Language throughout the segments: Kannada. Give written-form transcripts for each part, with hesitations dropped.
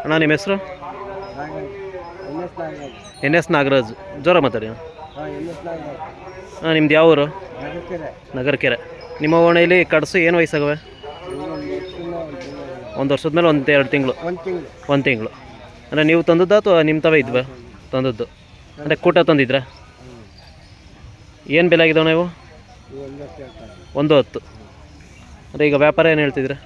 ಅಣ್ಣ ನಿಮ್ಮ ಹೆಸರು? NS ನಾಗರಾಜ್. ಜೋರ ಮಾತಾಡಿ. ಹಾಂ, ನಿಮ್ದು ಯಾವ ಊರು? ನಗರಕೆರೆ. ನಿಮ್ಮ ಓಣೆಯಲ್ಲಿ ಕಡಸು ಏನು ವಯಸ್ಸಾಗವೆ? 1 ವರ್ಷದ ಮೇಲೆ 1-2 ತಿಂಗಳು. 1 ತಿಂಗಳು ಅಂದರೆ ನೀವು ತಂದದ್ದು ಅಥವಾ ನಿಮ್ಮ ತವೇ ಇದ್ವಾ? ತಂದದ್ದು ಅಂದರೆ ಕೂಟ ತಂದಿದ್ರಾ? ಏನು ಬೆಲೆ ಆಗಿದಾವೆ ನೀವು? 110. ಅಂದರೆ ಈಗ ವ್ಯಾಪಾರ ಏನು ಹೇಳ್ತಿದ್ದೀರಾ?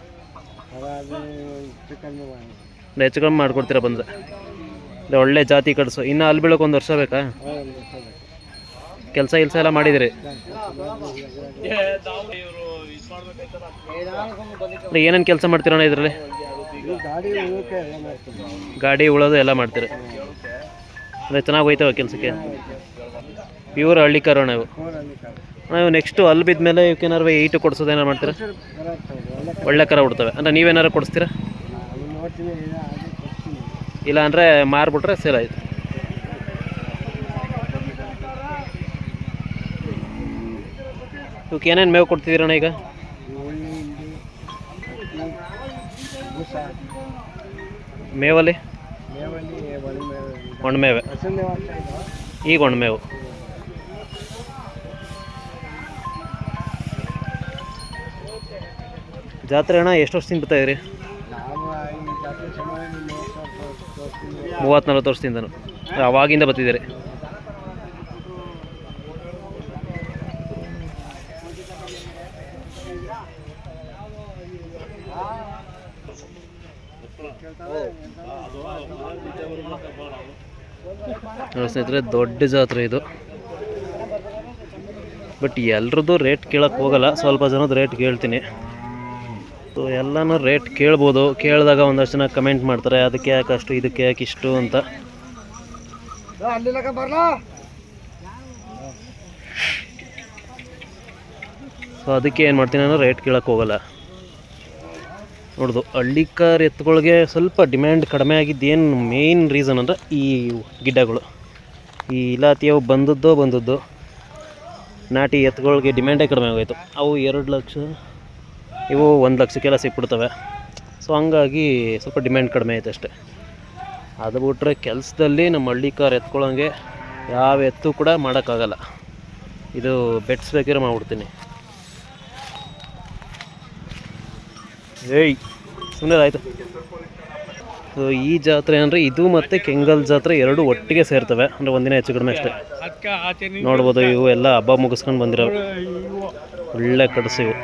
ಹೆಚ್ಚು ಕಮ್ಮಿ ಮಾಡಿಕೊಡ್ತೀರಾ ಬಂದರೆ? ಅಂದರೆ ಒಳ್ಳೆ ಜಾತಿ ಕಡಸು. ಇನ್ನು ಅಲ್ಲಿ ಬೀಳೋಕೆ 1 ವರ್ಷ ಬೇಕಾ? ಕೆಲಸ ಎಲ್ಲ ಮಾಡಿದಿರಿ? ಏನೇನು ಕೆಲಸ ಮಾಡ್ತೀರಣ್ಣ ಇದರಲ್ಲಿ? ಗಾಡಿ ಉಳೋದು ಎಲ್ಲ ಮಾಡ್ತೀರಿ? ಅಂದರೆ ಚೆನ್ನಾಗಿ ಹೋಯ್ತವೆ ಕೆಲಸಕ್ಕೆ? ಪ್ಯೂರ್ ಹಳ್ಳಿಕಾರ ನಾವು. ನಾವು ನೆಕ್ಸ್ಟು ಅಲ್ಲಿ ಬಿದ್ದ ಮೇಲೆ ಇವಕ್ಕೇನಾರು ಈಟು ಕೊಡಿಸೋದು ಏನಾರು ಮಾಡ್ತೀರಾ? ಒಳ್ಳೆ ಕರ ಬಿಡ್ತವೆ ಅಂದರೆ ನೀವೇನಾರು ಕೊಡಿಸ್ತೀರಾ? ಇಲ್ಲ ಅಂದರೆ ಮಾರ್ಬಿಟ್ರೆ ಸೇಲ್ ಆಯಿತು. ಇವಕ್ಕೆ ಏನೇನು ಮೇವು ಕೊಡ್ತಿದ್ದೀರಣ್ಣ ಈಗ? ಮೇವಲ್ಲಿ ಒಣಮೇವೆ. ಈಗ ಒಣಮೇವು. ಜಾತ್ರೆ ಅಣ್ಣ ಎಷ್ಟು ವರ್ಷದಿಂದ ಬರ್ತಾಯಿದ್ರಿ? 30-40 ವರ್ಷದಿಂದನು ಅವಾಗಿಂದ ಬರ್ತಿದ್ದೀರಿ? ಸ್ನೇಹಿತರೆ, ದೊಡ್ಡ ಜಾತ್ರೆ ಇದು. ಬಟ್ ಎಲ್ರದ್ದು ರೇಟ್ ಕೇಳಕ್ಕೆ ಹೋಗಲ್ಲ, ಸ್ವಲ್ಪ ಜನದ ರೇಟ್ ಕೇಳ್ತೀನಿ. ಸೊ ಎಲ್ಲನೂ ರೇಟ್ ಕೇಳ್ಬೋದು. ಕೇಳಿದಾಗ ಒಂದಷ್ಟು ಜನ ಕಮೆಂಟ್ ಮಾಡ್ತಾರೆ, ಅದಕ್ಕೆ ಯಾಕೆ ಅಷ್ಟು, ಇದಕ್ಕೆ ಯಾಕೆ ಇಷ್ಟು ಅಂತ. ಸೊ ಅದಕ್ಕೆ ಏನು ಮಾಡ್ತೀನಿ ನಾನು, ರೇಟ್ ಕೇಳಕ್ಕೆ ಹೋಗಲ್ಲ. ನೋಡ್ದು ಹಳ್ಳಿಕಾರ್ ಎತ್ತುಗಳಿಗೆ ಸ್ವಲ್ಪ ಡಿಮ್ಯಾಂಡ್ ಕಡಿಮೆ ಆಗಿದ್ದೇನು ಮೇಯ್ನ್ ರೀಸನ್ ಅಂದರೆ ಈ ಗಿಡ್ಡಗಳು, ಈ ಇಲಾತಿಯವು ಬಂದದ್ದು ನಾಟಿ ಎತ್ತುಗಳಿಗೆ ಡಿಮ್ಯಾಂಡೇ ಕಡಿಮೆ ಆಗೋಯ್ತು. ಅವು 2 ಲಕ್ಷ, ಇವು 1 ಲಕ್ಷಕ್ಕೆಲ್ಲ ಸಿಕ್ಬಿಡ್ತವೆ. ಸೊ ಹಂಗಾಗಿ ಸ್ವಲ್ಪ ಡಿಮ್ಯಾಂಡ್ ಕಡಿಮೆ ಐತೆ ಅಷ್ಟೇ. ಅದು ಬಿಟ್ಟರೆ ಕೆಲಸದಲ್ಲಿ ನಮ್ಮ ಹಳ್ಳಿಕಾರ್ ಎತ್ಕೊಳ್ಳೋಂಗೆ ಯಾವ ಎತ್ತು ಕೂಡ ಮಾಡೋಕ್ಕಾಗಲ್ಲ. ಇದು ಬೆಟ್ಸ್ ಬೇಕಿರೋ ಮಾಡ್ಬಿಡ್ತೀನಿ. ಸುಮ್ಮನೆ ಆಯಿತು. ಸೊ ಈ ಜಾತ್ರೆ ಅಂದರೆ ಇದು ಮತ್ತು ಕೆಂಗಲ್ ಜಾತ್ರೆ 2 ಒಟ್ಟಿಗೆ ಸೇರ್ತವೆ. ಅಂದರೆ ಒಂದಿನ ಹೆಚ್ಚು ಕಡಿಮೆ ಅಷ್ಟೇ. ನೋಡ್ಬೋದು, ಇವು ಎಲ್ಲ ಹಬ್ಬ ಮುಗಿಸ್ಕೊಂಡು ಬಂದಿರೋ ಒಳ್ಳೆ ಕಡಸು ಇವು.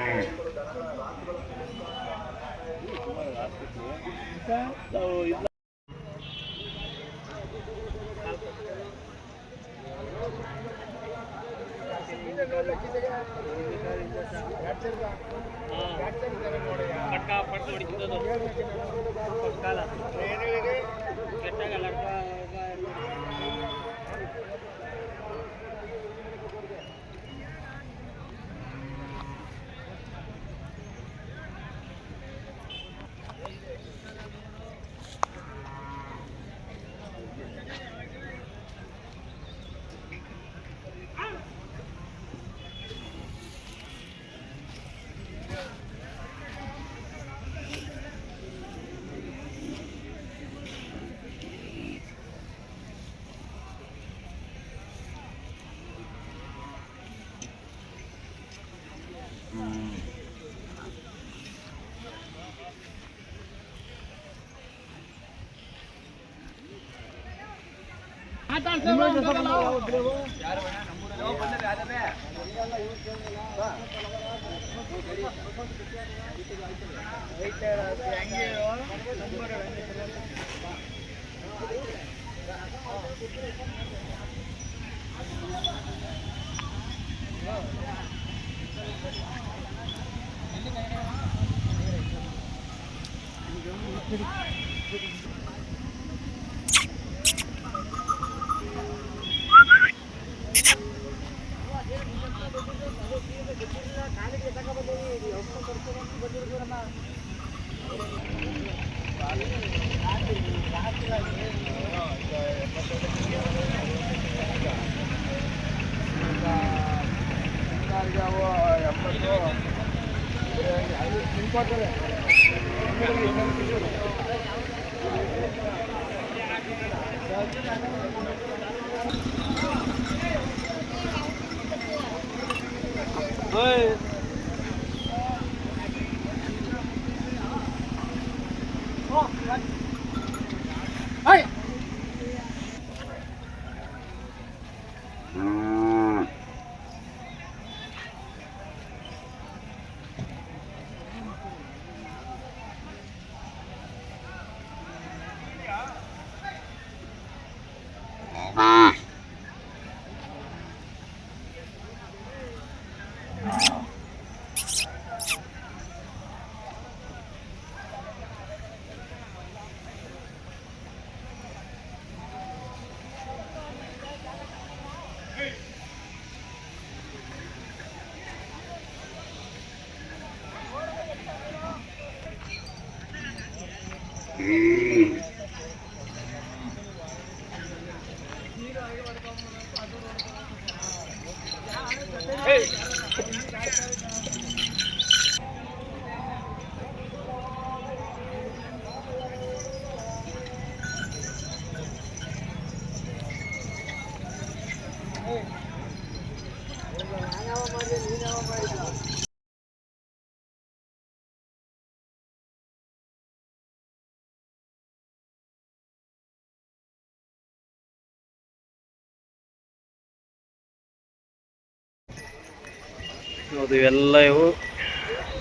ಹೌದು, ಇವೆಲ್ಲ ಇವು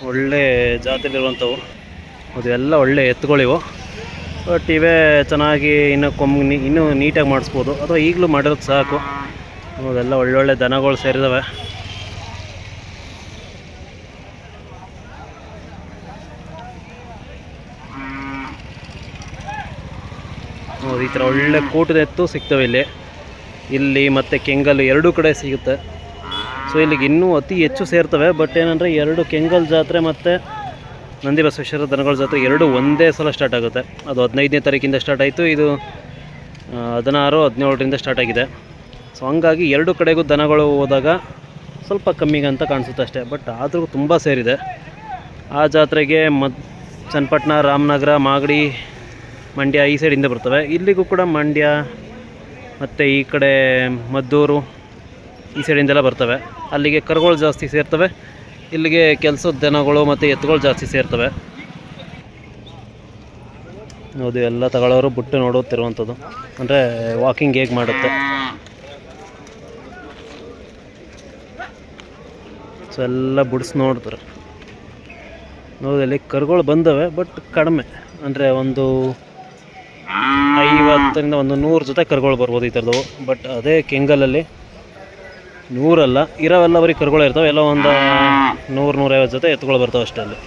ಒಳ್ಳೆ ಜಾತಿಲಿರುವಂಥವು. ಅದು ಎಲ್ಲ ಒಳ್ಳೆ ಎತ್ತುಗಳಿವು. ಬಟ್ ಇವೇ ಚೆನ್ನಾಗಿ ಇನ್ನೂ ನೀಟಾಗಿ ಮಾಡಿಸ್ಬೋದು, ಅಥವಾ ಈಗಲೂ ಮಾಡಿರೋದು ಸಾಕು. ಅದೆಲ್ಲ ಒಳ್ಳೊಳ್ಳೆ ದನಗಳು ಸೇರಿದಾವೆ. ಹೌದು, ಈ ಥರ ಒಳ್ಳೆ ಕೂಟದ ಎತ್ತು ಸಿಗ್ತವೆ ಇಲ್ಲಿ ಮತ್ತು ಕೆಂಗಲ್ ಎರಡೂ ಕಡೆ ಸಿಗುತ್ತೆ. ಸೊ ಇಲ್ಲಿಗೆ ಇನ್ನೂ ಅತಿ ಹೆಚ್ಚು ಸೇರ್ತವೆ. ಬಟ್ ಏನಂದರೆ ಎರಡು ಕೆಂಗಲ್ ಜಾತ್ರೆ ಮತ್ತು ನಂದಿ ಬಸವೇಶ್ವರ ದನಗಳ ಜಾತ್ರೆ ಎರಡು ಒಂದೇ ಸಲ ಸ್ಟಾರ್ಟ್ ಆಗುತ್ತೆ. ಅದು 15ನೇ ತಾರೀಕಿಂದ ಸ್ಟಾರ್ಟ್ ಆಯಿತು, ಇದು 16-17ರಿಂದ ಸ್ಟಾರ್ಟ್ ಆಗಿದೆ. ಸೊ ಹಂಗಾಗಿ ಎರಡು ಕಡೆಗೂ ದನಗಳು ಹೋದಾಗ ಸ್ವಲ್ಪ ಕಮ್ಮಿಗೆ ಅಂತ ಕಾಣಿಸುತ್ತೆ ಅಷ್ಟೇ. ಬಟ್ ಆದರೂ ತುಂಬ ಸೇರಿದೆ. ಆ ಜಾತ್ರೆಗೆ ಚನ್ನಪಟ್ಟಣ, ರಾಮನಗರ, ಮಾಗಡಿ, ಮಂಡ್ಯ ಈ ಸೈಡಿಂದ ಬರ್ತವೆ. ಇಲ್ಲಿಗೂ ಕೂಡ ಮಂಡ್ಯ ಮತ್ತು ಈ ಕಡೆ ಮದ್ದೂರು ಈ ಸೈಡಿಂದೆಲ್ಲ ಬರ್ತವೆ. ಅಲ್ಲಿಗೆ ಕರುಗಳು ಜಾಸ್ತಿ ಸೇರ್ತವೆ, ಇಲ್ಲಿಗೆ ಕೆಲಸದ ದನಗಳು ಮತ್ತು ಎತ್ತುಗಳು ಜಾಸ್ತಿ ಸೇರ್ತವೆ. ಹೌದು, ಎಲ್ಲ ತಗೊಳ್ಳೋರು ಬಿಟ್ಟು ನೋಡುತ್ತಿರುವಂಥದ್ದು, ಅಂದರೆ ವಾಕಿಂಗ್ ಹೇಗೆ ಮಾಡುತ್ತೆ. ಸೊ ಎಲ್ಲ ಬಿಡಿಸಿ ನೋಡ್ತಾರೆ. ಹೌದು, ಇಲ್ಲಿ ಕರುಗಳು ಬಂದವೆ, ಬಟ್ ಕಡಿಮೆ. ಅಂದರೆ ಒಂದು 50ರಿಂದ 100 ಜೊತೆ ಕರುಗಳು ಬರ್ಬೋದು ಈ ಥರದವು. ಬಟ್ ಅದೇ ಕೆಂಗಲಲ್ಲಿ 100 ಅಲ್ಲ, ಇರೋವೆಲ್ಲ ಬರೀ ಕರುಗಳು ಇರ್ತವೆ. ಎಲ್ಲ ಒಂದು 100-150 ಜೊತೆ ಎತ್ತುಗಳು ಬರ್ತವೆ ಅಷ್ಟೇ ಅಲ್ಲಿ.